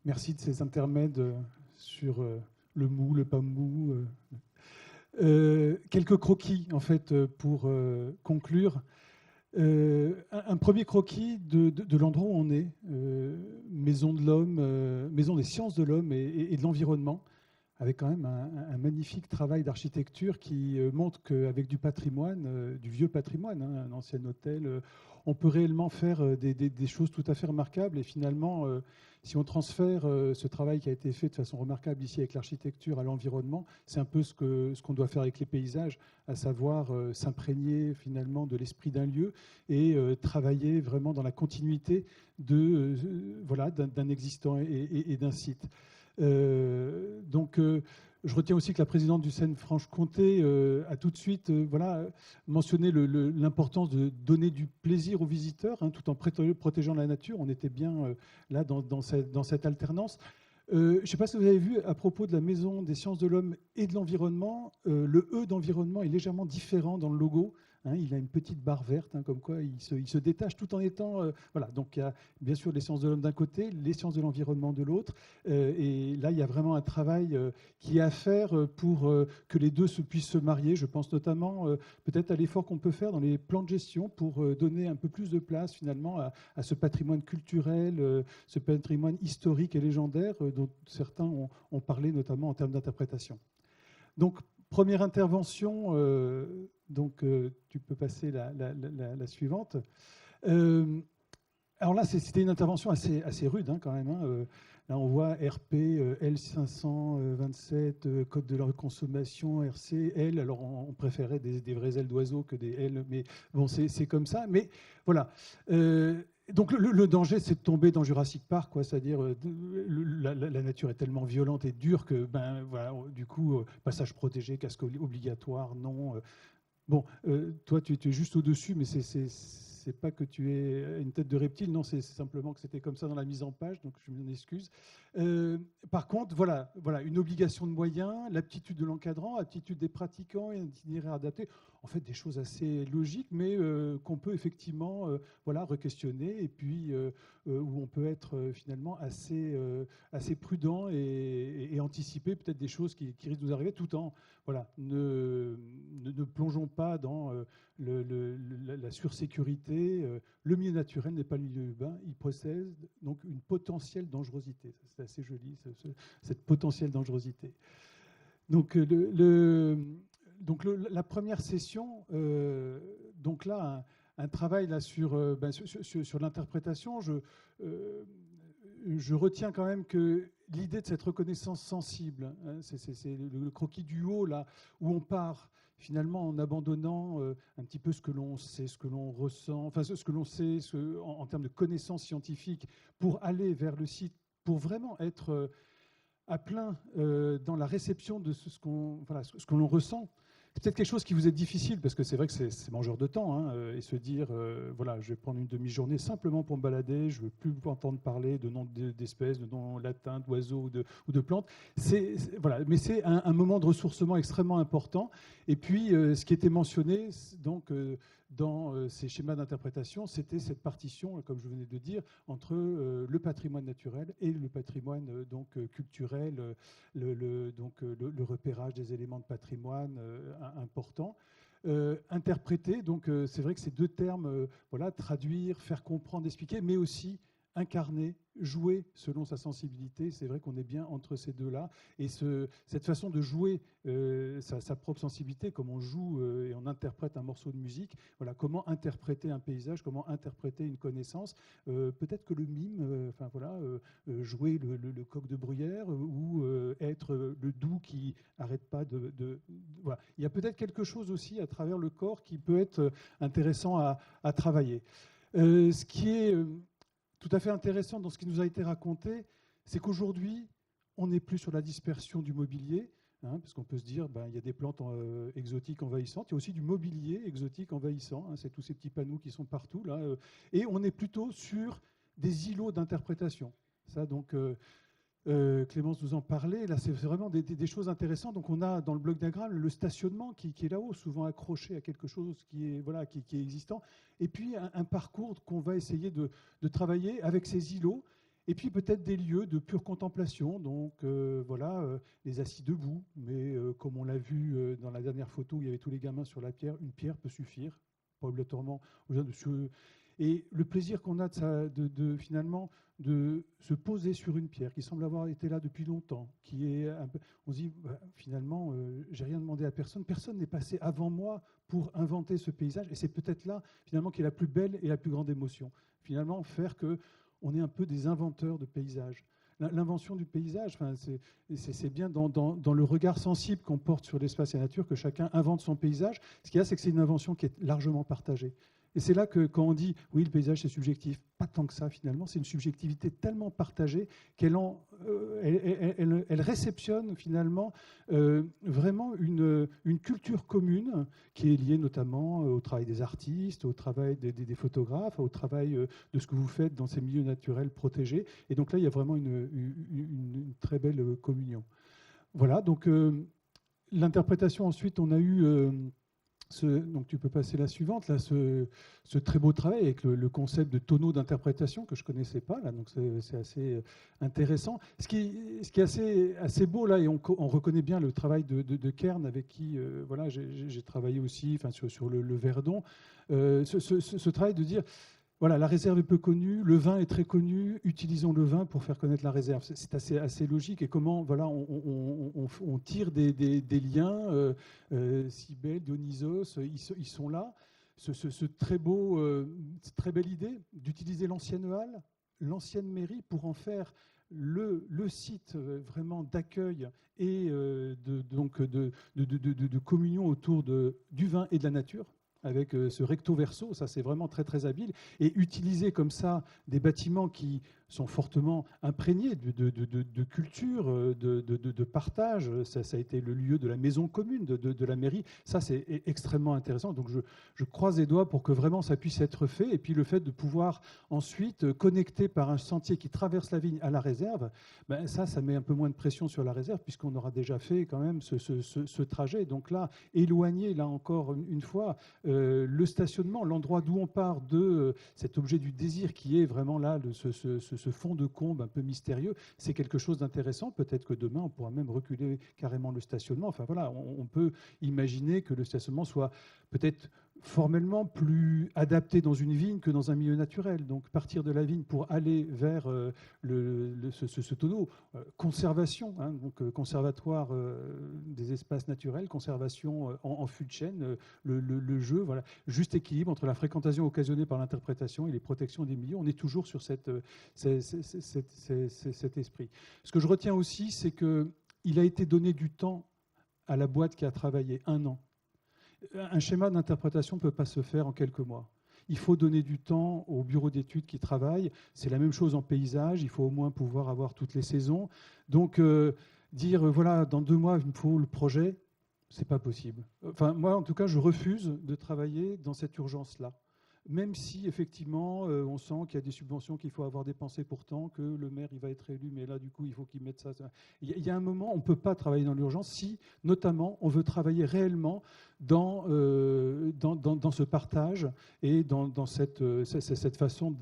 Merci de ces intermèdes sur le mou, le pas mou. Quelques croquis, en fait, pour conclure. Un premier croquis de l'endroit où on est, maison de l'homme, maison des sciences de l'homme et de l'environnement, avec quand même un magnifique travail d'architecture qui montre qu'avec du patrimoine, du vieux patrimoine, un ancien hôtel, on peut réellement faire des choses tout à fait remarquables. Et finalement, si on transfère ce travail qui a été fait de façon remarquable ici avec l'architecture à l'environnement, c'est un peu ce qu'on doit faire avec les paysages, à savoir s'imprégner finalement de l'esprit d'un lieu et travailler vraiment dans la continuité voilà, d'un existant et d'un site. Je retiens aussi que la présidente du Seine-Franche-Comté a tout de suite voilà, mentionné l'importance de donner du plaisir aux visiteurs, hein, tout en protégeant la nature. On était bien là dans cette alternance. Je ne sais pas si vous avez vu, à propos de la Maison des sciences de l'homme et de l'environnement, le E d'environnement est légèrement différent dans le logo. Hein, il a une petite barre verte, hein, comme quoi il se détache tout en étant... voilà, donc il y a bien sûr les sciences de l'homme d'un côté, les sciences de l'environnement de l'autre. Et là, il y a vraiment un travail qui est à faire pour que les deux puissent se marier. Je pense notamment peut-être à l'effort qu'on peut faire dans les plans de gestion pour donner un peu plus de place finalement à ce patrimoine culturel, ce patrimoine historique et légendaire dont certains ont parlé notamment en termes d'interprétation. Donc, première intervention, tu peux passer la suivante. Alors là, c'était une intervention assez rude hein, quand même. Hein. Là, on voit RP, L527, code de la consommation, RC, L. Alors, on préférait des vraies ailes d'oiseau que des L, mais bon, c'est comme ça. Mais voilà. Donc le danger, c'est de tomber dans Jurassic Park, quoi. C'est-à-dire la nature est tellement violente et dure que, ben, voilà, du coup, passage protégé, casque obligatoire, non. Bon, toi, tu es juste au-dessus, mais c'est pas que tu aies une tête de reptile, non, c'est simplement que c'était comme ça dans la mise en page, donc je m'en excuse. Par contre, voilà, une obligation de moyens, l'aptitude de l'encadrant, l'aptitude des pratiquants et un itinéraire adapté. En fait, des choses assez logiques, mais qu'on peut effectivement voilà, re-questionner et puis où on peut être finalement assez prudent et anticiper peut-être des choses qui risquent de nous arriver tout en voilà, ne plongeons pas dans la sursécurité. Le milieu naturel n'est pas le milieu urbain. Il possède donc une potentielle dangerosité. C'est assez joli, cette potentielle dangerosité. Donc, la première session, donc là, un travail là sur l'interprétation. Je retiens quand même que l'idée de cette reconnaissance sensible, hein, c'est le croquis du haut, là, où on part finalement en abandonnant un petit peu ce que l'on sait, ce que l'on ressent, enfin ce que l'on sait en termes de connaissances scientifiques, pour aller vers le site, pour vraiment être à plein dans la réception de ce que l'on ressent. C'est peut-être quelque chose qui vous est difficile, parce que c'est vrai que c'est mangeur de temps, hein, et se dire, voilà, je vais prendre une demi-journée simplement pour me balader, je ne veux plus entendre parler de noms d'espèces, de noms latins, d'oiseaux ou de plantes. Voilà, mais c'est un moment de ressourcement extrêmement important. Et puis, ce qui était mentionné donc, dans ces schémas d'interprétation, c'était cette partition, comme je venais de dire, entre le patrimoine naturel et le patrimoine culturel, le repérage des éléments de patrimoine importants. Interpréter, donc c'est vrai que ces deux termes, voilà, traduire, faire comprendre, expliquer, mais aussi incarner, jouer selon sa sensibilité. C'est vrai qu'on est bien entre ces deux-là. Et cette façon de jouer sa propre sensibilité, comme on joue et on interprète un morceau de musique, voilà, comment interpréter un paysage, comment interpréter une connaissance. Peut-être que le mime, jouer le coq de bruyère ou être le doux qui n'arrête pas voilà. Il y a peut-être quelque chose aussi à travers le corps qui peut être intéressant à travailler. Ce qui est tout à fait intéressant dans ce qui nous a été raconté, c'est qu'aujourd'hui, on n'est plus sur la dispersion du mobilier, hein, parce qu'on peut se dire, il y a des plantes exotiques envahissantes, il y a aussi du mobilier exotique envahissant, hein, c'est tous ces petits panneaux qui sont partout, là, et on est plutôt sur des îlots d'interprétation. Ça, donc, Clémence nous en parlait, là c'est vraiment des choses intéressantes. Donc on a dans le bloc diagramme le stationnement qui est là-haut, souvent accroché à quelque chose qui est existant, et puis un parcours qu'on va essayer de travailler avec ces îlots. Et puis peut-être des lieux de pure contemplation, donc voilà, les assis debout, mais comme on l'a vu dans la dernière photo où il y avait tous les gamins sur la pierre, une pierre peut suffire, pas obligatoirement. Et le plaisir qu'on a finalement de se poser sur une pierre qui semble avoir été là depuis longtemps, qui est on se dit bah, finalement j'ai rien demandé à personne, personne n'est passé avant moi pour inventer ce paysage, et c'est peut-être là finalement qui est la plus belle et la plus grande émotion. Finalement faire que on est un peu des inventeurs de paysages. L'invention du paysage, enfin, c'est bien dans le regard sensible qu'on porte sur l'espace et la nature que chacun invente son paysage. Ce qu'il y a, c'est que c'est une invention qui est largement partagée. Et c'est là que quand on dit oui, le paysage c'est subjectif, pas tant que ça finalement, c'est une subjectivité tellement partagée qu'elle elle réceptionne finalement vraiment une culture commune qui est liée notamment au travail des artistes, au travail des photographes, au travail de ce que vous faites dans ces milieux naturels protégés. Et donc là, il y a vraiment une très belle communion. Voilà, donc l'interprétation ensuite, on a eu... donc tu peux passer la suivante, là, ce très beau travail avec le concept de tonneau d'interprétation que je ne connaissais pas, là, donc c'est assez intéressant. Ce qui est assez beau, là, et on reconnaît bien le travail de Kern, avec qui voilà, j'ai travaillé aussi sur le Verdon, ce travail de dire... Voilà, la réserve est peu connue, le vin est très connu, utilisons le vin pour faire connaître la réserve. C'est assez logique. Et comment voilà, on tire des liens. Cybèle, Dionysos, ils sont là. Cette très belle idée d'utiliser l'ancienne halle, l'ancienne mairie pour en faire le site vraiment d'accueil et de communion autour du vin et de la nature, avec ce recto verso, ça c'est vraiment très très habile, et utiliser comme ça des bâtiments qui sont fortement imprégnés de culture, de partage. Ça a été le lieu de la maison commune, de la mairie. Ça c'est extrêmement intéressant. Donc je croise les doigts pour que vraiment ça puisse être fait. Et puis le fait de pouvoir ensuite connecter par un sentier qui traverse la vigne à la réserve, ben ça met un peu moins de pression sur la réserve puisqu'on aura déjà fait quand même ce trajet. Donc là, éloigner, là encore une fois, le stationnement, l'endroit d'où on part de cet objet du désir qui est vraiment là, ce fond de combe un peu mystérieux, c'est quelque chose d'intéressant. Peut-être que demain, on pourra même reculer carrément le stationnement. Enfin voilà, on peut imaginer que le stationnement soit peut-être formellement plus adapté dans une vigne que dans un milieu naturel. Donc partir de la vigne pour aller vers ce tonneau. Conservation, hein, donc conservatoire des espaces naturels, conservation en fût de chêne, le jeu, voilà, juste équilibre entre la fréquentation occasionnée par l'interprétation et les protections des milieux. On est toujours sur cet esprit. Ce que je retiens aussi, c'est qu'il a été donné du temps à la boîte qui a travaillé 1 an. Un schéma d'interprétation ne peut pas se faire en quelques mois. Il faut donner du temps au bureau d'études qui travaille. C'est la même chose en paysage. Il faut au moins pouvoir avoir toutes les saisons. Donc, dire, voilà, dans 2 mois, il me faut le projet, c'est pas possible. Enfin, moi, en tout cas, je refuse de travailler dans cette urgence-là. Même si, effectivement, on sent qu'il y a des subventions qu'il faut avoir dépensées pourtant, que le maire, il va être élu, mais là, du coup, il faut qu'il mette ça. Il y a un moment, on ne peut pas travailler dans l'urgence si, notamment, on veut travailler réellement dans ce partage et dans cette façon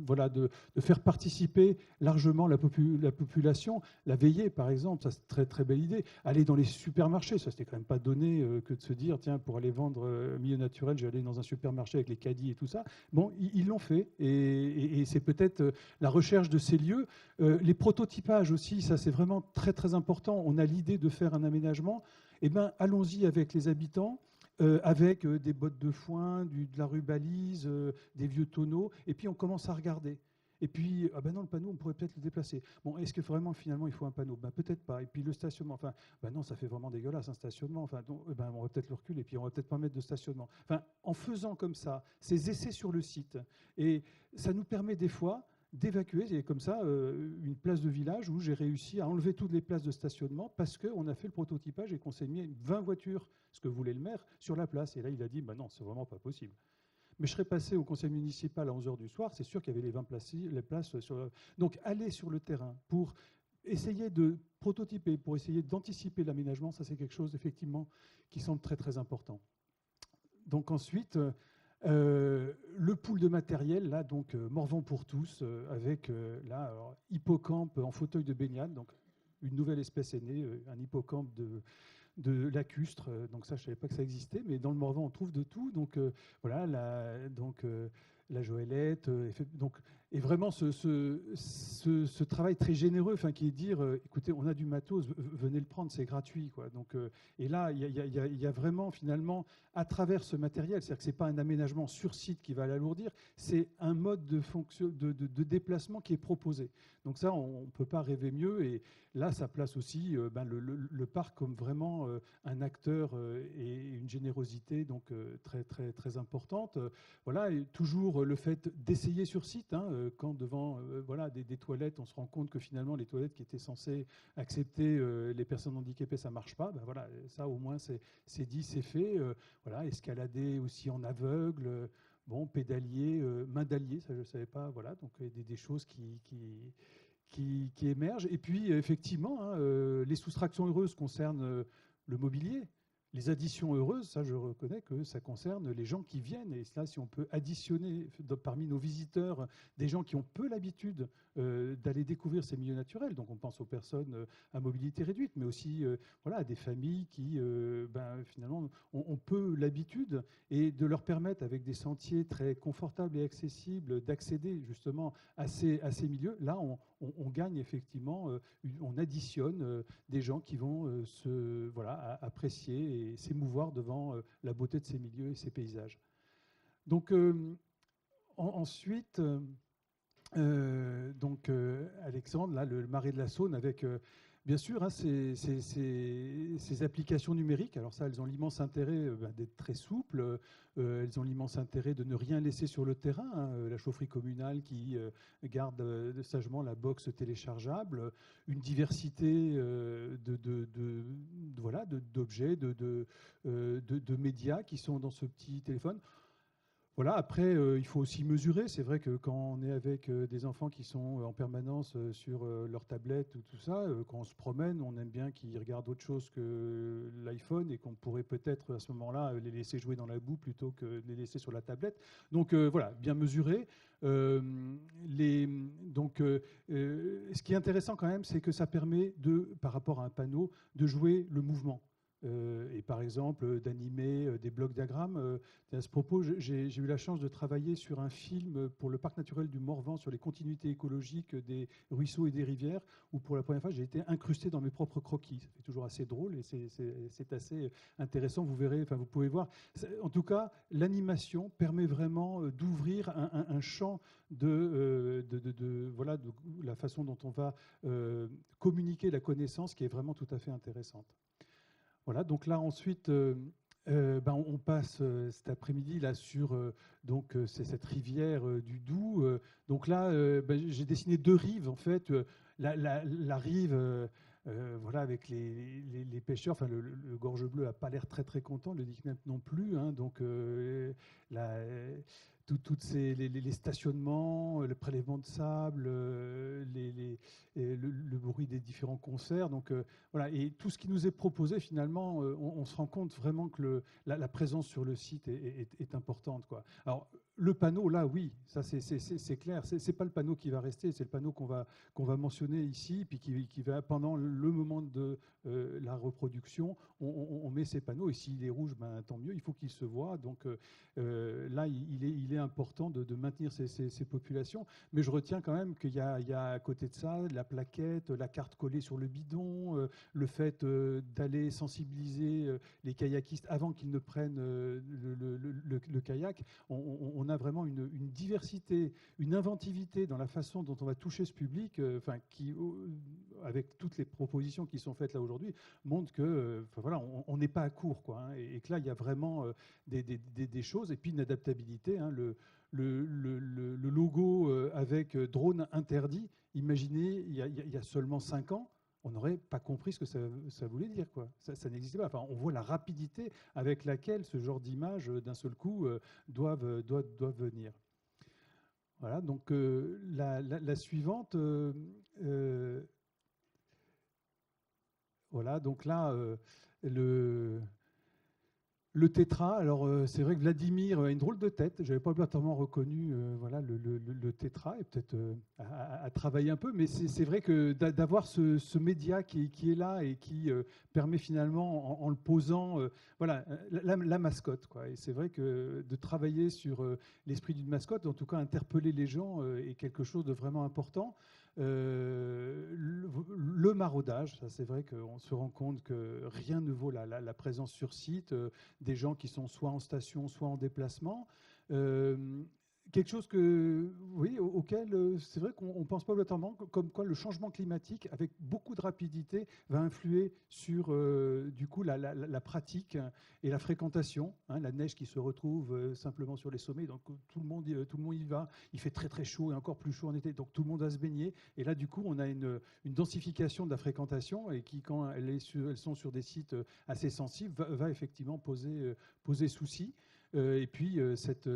voilà, de faire participer largement la population. La veillée, par exemple, ça c'est très très belle idée. Aller dans les supermarchés, ça c'était quand même pas donné que de se dire, tiens, pour aller vendre milieu naturel, je vais aller dans un supermarché avec les caddies et tout ça. Bon, ils l'ont fait et c'est peut-être la recherche de ces lieux. Les prototypages aussi, ça c'est vraiment très très important. On a l'idée de faire un aménagement. Eh bien, allons-y avec les habitants, avec des bottes de foin, de la rubalise, des vieux tonneaux, et puis on commence à regarder. Et puis, ah ben non, le panneau, on pourrait peut-être le déplacer. Bon, est-ce que vraiment, finalement, il faut un panneau? Ben, peut-être pas. Et puis le stationnement, enfin, ben non, ça fait vraiment dégueulasse, un stationnement. Enfin, donc, ben, on va peut-être le reculer, et puis on va peut-être pas mettre de stationnement. Enfin, en faisant comme ça, ces essais sur le site, et ça nous permet des fois d'évacuer. C'est comme ça une place de village où j'ai réussi à enlever toutes les places de stationnement parce qu'on a fait le prototypage et qu'on s'est mis 20 voitures, ce que voulait le maire, sur la place. Et là, il a dit, bah non, c'est vraiment pas possible. Mais je serais passé au conseil municipal à 11h du soir, c'est sûr qu'il y avait les places sur... Donc, aller sur le terrain pour essayer de prototyper, pour essayer d'anticiper l'aménagement, ça c'est quelque chose, effectivement, qui semble très, très important. Donc ensuite... Le pool de matériel, là, donc Morvan pour tous, avec là, alors, hippocampe en fauteuil de baignade, donc une nouvelle espèce est née, un hippocampe de lacustre. Donc ça, je ne savais pas que ça existait, mais dans le Morvan, on trouve de tout. Donc voilà, la Joëlette. Donc, et vraiment ce travail très généreux, qui est de dire, écoutez, on a du matos, venez le prendre, c'est gratuit, quoi. Donc, et là, il y a vraiment finalement, à travers ce matériel, c'est-à-dire que ce n'est pas un aménagement sur site qui va l'alourdir, c'est un mode de, fonction, de déplacement qui est proposé. Donc ça, on ne peut pas rêver mieux. Et là, ça place aussi le parc comme vraiment un acteur et une générosité donc très, très, très importante. Voilà, et toujours le fait d'essayer sur site, hein, quand devant voilà, des toilettes, on se rend compte que finalement les toilettes qui étaient censées accepter les personnes handicapées, ça ne marche pas. Ben voilà, ça au moins c'est dit, c'est fait. Voilà, escalader aussi en aveugle, bon, pédalier, main d'allier, ça je ne savais pas. Voilà, donc des choses qui émergent. Et puis, effectivement, hein, les soustractions heureuses concernent le mobilier. Les additions heureuses, ça, je reconnais que ça concerne les gens qui viennent. Et là, si on peut additionner parmi nos visiteurs des gens qui ont peu l'habitude d'aller découvrir ces milieux naturels, donc on pense aux personnes à mobilité réduite, mais aussi voilà, à des familles qui, finalement, ont peu l'habitude, et de leur permettre, avec des sentiers très confortables et accessibles, d'accéder justement à ces milieux, là, on gagne effectivement, on additionne des gens qui vont apprécier et s'émouvoir devant la beauté de ces milieux et ces paysages. Donc ensuite, Alexandre, là, le Marais de la Saône, avec bien sûr hein, ces applications numériques. Alors ça, elles ont l'immense intérêt d'être très souples. Elles ont l'immense intérêt de ne rien laisser sur le terrain. Hein. La chaufferie communale qui garde sagement la box téléchargeable, une diversité d'objets, de médias qui sont dans ce petit téléphone. Voilà, après, il faut aussi mesurer. C'est vrai que quand on est avec des enfants qui sont en permanence sur leur tablette ou tout ça, quand on se promène, on aime bien qu'ils regardent autre chose que l'iPhone, et qu'on pourrait peut-être à ce moment-là les laisser jouer dans la boue plutôt que de les laisser sur la tablette. Donc voilà, bien mesurer. Ce qui est intéressant quand même, c'est que ça permet par rapport à un panneau, de jouer le mouvement. Et par exemple d'animer des blocs diagrammes. À ce propos, j'ai eu la chance de travailler sur un film pour le parc naturel du Morvan sur les continuités écologiques des ruisseaux et des rivières, où pour la première fois j'ai été incrusté dans mes propres croquis. C'est toujours assez drôle et c'est assez intéressant. Vous verrez, enfin vous pouvez voir. En tout cas, l'animation permet vraiment d'ouvrir un champ de la façon dont on va communiquer la connaissance, qui est vraiment tout à fait intéressante. Voilà, donc là ensuite, on passe cet après-midi là sur c'est cette rivière du Doubs. Donc là, j'ai dessiné deux rives en fait. La rive, voilà, avec les pêcheurs. Enfin, le gorge bleu a pas l'air très très content, le Dicknep non plus. Hein, donc toutes les stationnements, le prélèvement de sable, le bruit des différents concerts. Donc voilà, et tout ce qui nous est proposé finalement, on se rend compte vraiment que la présence sur le site est importante, quoi. Alors le panneau, là, oui, ça c'est clair. C'est pas le panneau qui va rester, c'est le panneau qu'on va mentionner ici, puis qui va, pendant le moment de la reproduction, on met ces panneaux, et s'il est rouge, tant mieux, il faut qu'il se voit. Donc là, il est important de maintenir ces populations. Mais je retiens quand même qu'il y a à côté de ça la plaquette, la carte collée sur le bidon, le fait d'aller sensibiliser les kayakistes avant qu'ils ne prennent le kayak. On a vraiment une diversité, une inventivité dans la façon dont on va toucher ce public, qui, avec toutes les propositions qui sont faites là aujourd'hui, montre que voilà, on n'est pas à court, quoi, hein, et que là, il y a vraiment des choses, et puis une adaptabilité. Hein, le logo avec drone interdit, imaginez, il y a seulement 5 ans, on n'aurait pas compris ce que ça voulait dire, quoi. Ça n'existait pas. Enfin, on voit la rapidité avec laquelle ce genre d'images, d'un seul coup, doivent venir. Voilà, donc la suivante. Voilà, donc là, Le tétra, alors c'est vrai que Vladimir a une drôle de tête. Je n'avais pas obligatoirement reconnu voilà, le tétra, et peut-être à travailler un peu, mais c'est vrai que d'avoir ce média qui est là et qui permet finalement, en le posant, voilà, la mascotte, quoi. Et c'est vrai que de travailler sur l'esprit d'une mascotte, en tout cas interpeller les gens, est quelque chose de vraiment important. Le maraudage, ça c'est vrai qu'on se rend compte que rien ne vaut la présence sur site, des gens qui sont soit en station, soit en déplacement. Quelque chose oui, auquel c'est vrai qu'on ne pense pas obligatoirement, comme quoi le changement climatique, avec beaucoup de rapidité, va influer sur du coup la pratique et la fréquentation. Hein, la neige qui se retrouve simplement sur les sommets, donc tout le monde y va. Il fait très très chaud et encore plus chaud en été, donc tout le monde va se baigner. Et là, du coup, on a une densification de la fréquentation et qui, quand elles sont sur des sites assez sensibles, va effectivement poser souci. Et puis cette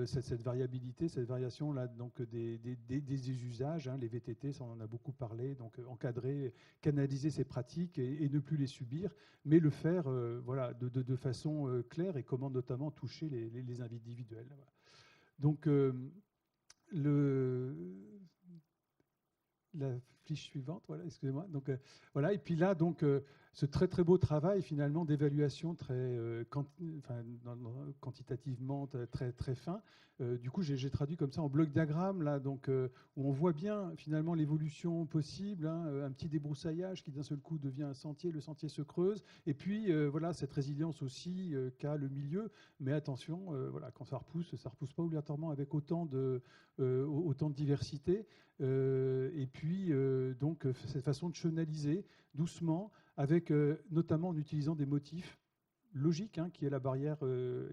variabilité, cette variation là, donc des usages, hein, les VTT, ça on en a beaucoup parlé, donc encadrer, canaliser ces pratiques et ne plus les subir, mais le faire voilà, de façon claire, et comment notamment toucher les individuels. Voilà. Donc la fiche suivante, voilà, excusez-moi. Donc voilà, et puis là, donc ce très très beau travail finalement d'évaluation très quantitativement très très fin. Du coup, j'ai traduit comme ça en bloc diagramme là, donc où on voit bien finalement l'évolution possible, hein, un petit débroussaillage qui d'un seul coup devient un sentier, le sentier se creuse, et puis voilà cette résilience aussi qu'a le milieu. Mais attention, voilà, quand ça repousse pas obligatoirement avec autant de diversité. Et puis, donc, cette façon de chenaliser doucement, avec notamment en utilisant des motifs logiques, hein, qui est la barrière.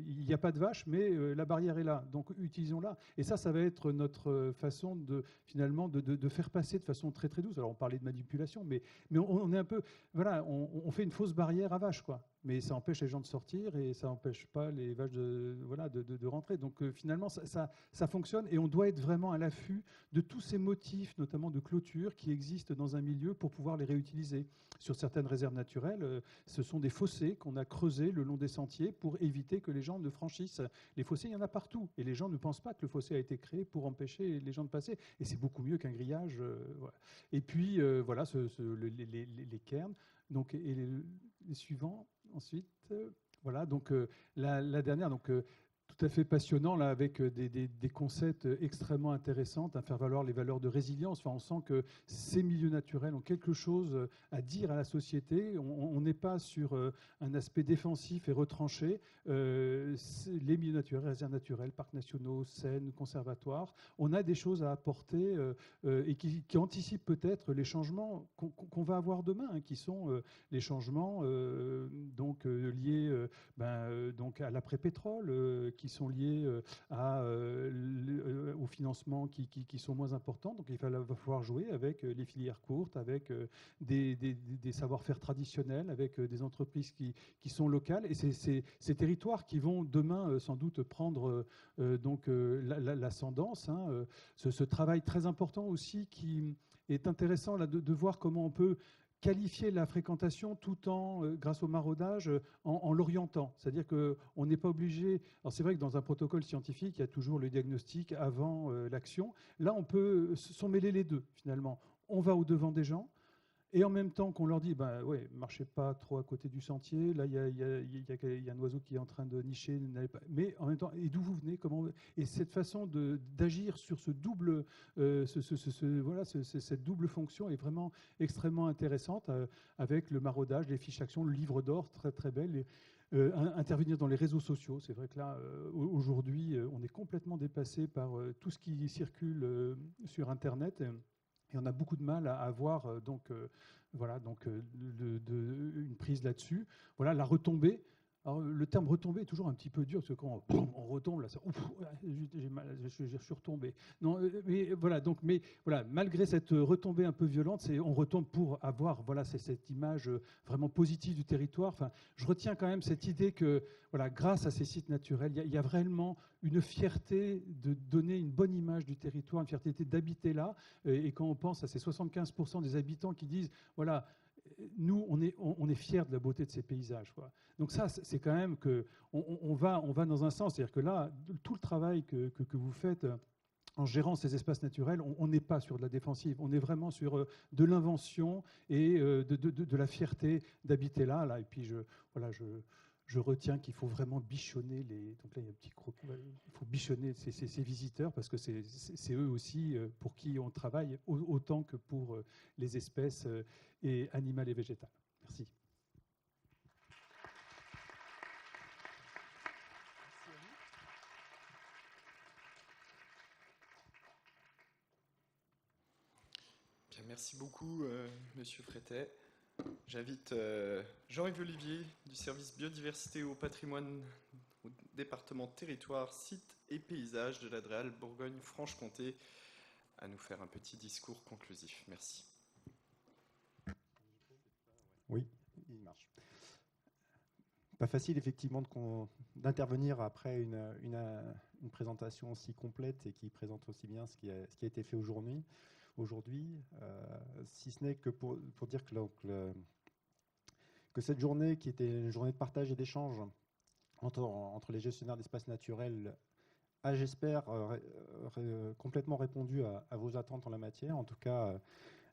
Il n'y a pas de vache, mais la barrière est là, donc utilisons-la. Et ça va être notre façon finalement de faire passer de façon très très douce. Alors on parlait de manipulation, mais on est un peu, voilà, on fait une fausse barrière à vache, quoi. Mais ça empêche les gens de sortir et ça n'empêche pas les vaches de rentrer. Donc finalement, ça fonctionne, et on doit être vraiment à l'affût de tous ces motifs, notamment de clôture, qui existent dans un milieu pour pouvoir les réutiliser. Sur certaines réserves naturelles, ce sont des fossés qu'on a creusés le long des sentiers pour éviter que les gens ne franchissent. Les fossés, il y en a partout. Et les gens ne pensent pas que le fossé a été créé pour empêcher les gens de passer. Et c'est beaucoup mieux qu'un grillage. Voilà. Et puis, voilà, les cairns. Donc, et les suivants, ensuite. Voilà, donc la dernière, donc tout à fait passionnant, là, avec des concepts extrêmement intéressants, à faire valoir les valeurs de résilience. Enfin, on sent que ces milieux naturels ont quelque chose à dire à la société. On n'est pas sur un aspect défensif et retranché. Les milieux naturels, réserves naturelles, parcs nationaux, Seine, conservatoires, on a des choses à apporter et qui anticipent peut-être les changements qu'on va avoir demain, hein, qui sont les changements donc, liés donc à l'après-pétrole, qui sont liés aux financements qui sont moins importants. Donc il va falloir jouer avec les filières courtes, avec des savoir-faire traditionnels, avec des entreprises qui sont locales. Et c'est ces territoires qui vont demain sans doute prendre donc l'ascendance. Hein, ce travail très important aussi qui est intéressant là, de voir comment on peut qualifier la fréquentation tout en, grâce au maraudage, en l'orientant. C'est-à-dire qu'on n'est pas obligé... Alors c'est vrai que dans un protocole scientifique, il y a toujours le diagnostic avant l'action. Là, on peut s'emmêler les deux, finalement. On va au-devant des gens, et en même temps qu'on leur dit, ben ouais, marchez pas trop à côté du sentier, là il y a un oiseau qui est en train de nicher, mais en même temps, et d'où vous venez, comment... Et cette façon d'agir sur ce double, voilà, cette double fonction est vraiment extrêmement intéressante, avec le maraudage, les fiches actions, le livre d'or, très très belle. Intervenir dans les réseaux sociaux. C'est vrai que là, aujourd'hui, on est complètement dépassé par tout ce qui circule sur Internet. Et on a beaucoup de mal à avoir voilà, donc, une prise là-dessus. Voilà, la retombée. Alors, le terme retombée est toujours un petit peu dur, parce que quand on retombe, là, j'ai mal, je suis retombé. Non, mais voilà, donc, mais voilà, malgré cette retombée un peu violente, on retombe pour avoir, voilà, c'est cette image vraiment positive du territoire. Enfin, je retiens quand même cette idée que, voilà, grâce à ces sites naturels, il y a vraiment une fierté de donner une bonne image du territoire, une fierté d'habiter là. Et quand on pense à ces 75% des habitants qui disent, voilà, nous, on est fiers de la beauté de ces paysages, quoi. Donc ça, c'est quand même que on va dans un sens. C'est-à-dire que là, tout le travail que vous faites en gérant ces espaces naturels, on n'est pas sur de la défensive, on est vraiment sur de l'invention et de la fierté d'habiter là. Et puis, je retiens qu'il faut vraiment bichonner donc là, il y a un petit croquis. Il faut bichonner ces visiteurs parce que c'est eux aussi pour qui on travaille autant que pour les espèces et animales et végétales. Merci. Bien, merci beaucoup, Monsieur Frétet. J'invite Jean-Yves Olivier du service biodiversité au patrimoine au département territoire, sites et paysages de la DREAL Bourgogne-Franche-Comté à nous faire un petit discours conclusif. Merci. Oui, il marche. Pas facile effectivement d'intervenir après une présentation aussi complète et qui présente aussi bien ce qui a été fait aujourd'hui, si ce n'est que pour dire que cette journée qui était une journée de partage et d'échange entre les gestionnaires d'espaces naturels a, j'espère, complètement répondu à vos attentes en la matière. En tout cas,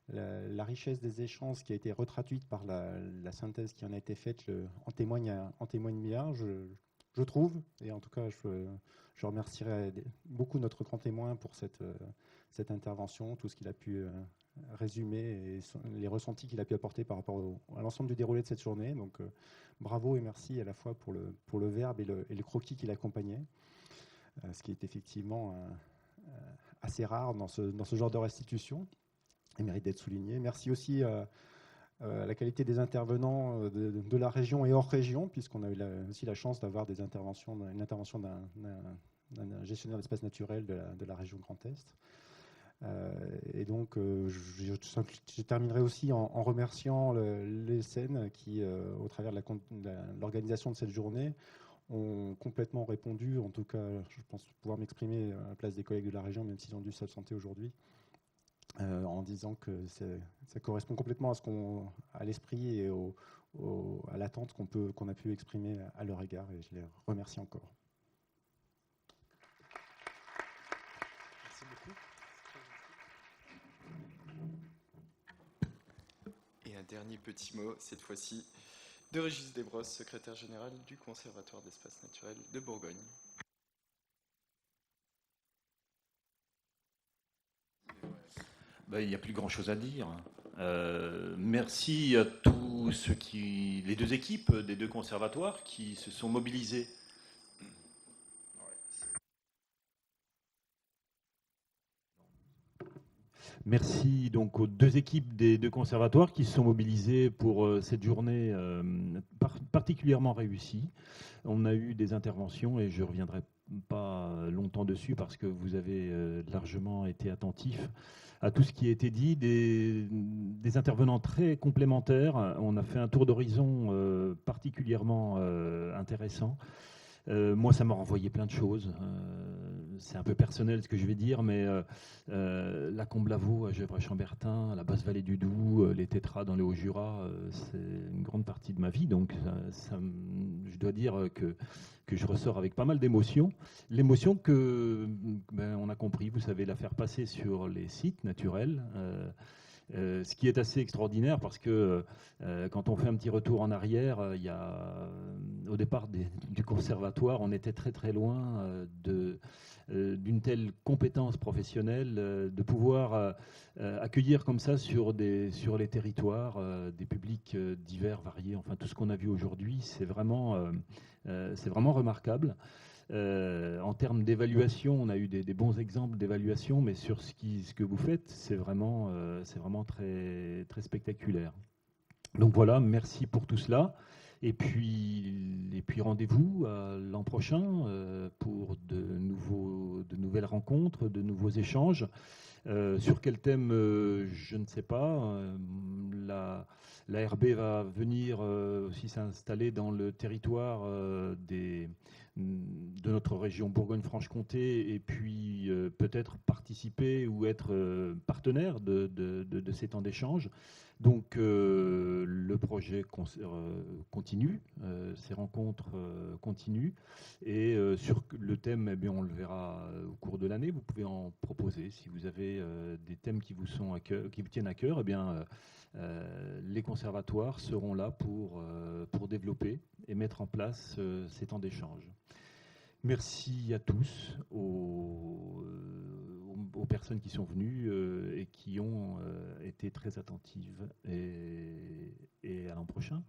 la richesse des échanges qui a été retraduite par la synthèse qui en a été faite en témoigne bien, je trouve. Et en tout cas, je remercierai beaucoup notre grand témoin pour cette intervention, tout ce qu'il a pu résumer et les ressentis qu'il a pu apporter par rapport à l'ensemble du déroulé de cette journée. Donc, bravo et merci à la fois pour le verbe et le croquis qui l'accompagnait, ce qui est effectivement assez rare dans ce genre de restitution. Il mérite d'être souligné. Merci aussi à la qualité des intervenants de la région et hors région, puisqu'on a eu aussi la chance d'avoir une intervention d'un gestionnaire d'espaces naturels de la région Grand Est. Et donc, je terminerai aussi en remerciant les scènes qui, au travers de l'organisation de cette journée, ont complètement répondu. En tout cas, je pense pouvoir m'exprimer à la place des collègues de la région, même s'ils ont dû s'absenter aujourd'hui. En disant que ça correspond complètement à l'esprit et à l'attente qu'on a pu exprimer à leur égard, et je les remercie encore. Merci beaucoup. Et un dernier petit mot, cette fois-ci, de Régis Desbrosses, secrétaire général du Conservatoire d'espaces naturels de Bourgogne. Il n'y a plus grand-chose à dire. Merci à tous les deux équipes des deux conservatoires qui se sont mobilisés. Merci donc aux deux équipes des deux conservatoires qui se sont mobilisées pour cette journée particulièrement réussie. On a eu des interventions et je ne reviendrai pas longtemps dessus parce que vous avez largement été attentifs à tout ce qui a été dit, des intervenants très complémentaires. On a fait un tour d'horizon particulièrement intéressant. Moi, ça m'a renvoyé plein de choses. C'est un peu personnel ce que je vais dire, mais la Comble-Lavaux à Gevrey-Chambertin, la basse vallée du Doubs, les tétras dans le Haut-Jura, c'est une grande partie de ma vie. Donc, je dois dire que je ressors avec pas mal d'émotions. L'émotion on a compris, vous savez la faire passer sur les sites naturels. Ce qui est assez extraordinaire parce que quand on fait un petit retour en arrière, au départ du conservatoire, on était très très loin d'une telle compétence professionnelle, de pouvoir accueillir comme ça sur les territoires des publics divers, variés. Enfin, tout ce qu'on a vu aujourd'hui, c'est vraiment remarquable. En termes d'évaluation, on a eu des bons exemples d'évaluation, mais sur ce que vous faites, c'est vraiment très, très spectaculaire. Donc voilà, merci pour tout cela. Et puis rendez-vous l'an prochain pour de nouvelles rencontres, de nouveaux échanges. Sur quel thème, je ne sais pas. La RB va venir aussi s'installer dans le territoire de notre région Bourgogne-Franche-Comté et puis peut-être participer ou être partenaire de ces temps d'échange. Donc le projet continue, ces rencontres continuent et sur le thème, eh bien, on le verra au cours de l'année. Vous pouvez en proposer si vous avez des thèmes qui vous sont qui vous tiennent à cœur. Eh bien, les conservatoires seront là pour développer et mettre en place ces temps d'échange. Merci à tous, aux personnes qui sont venues et qui ont été très attentives. Et à l'an prochain.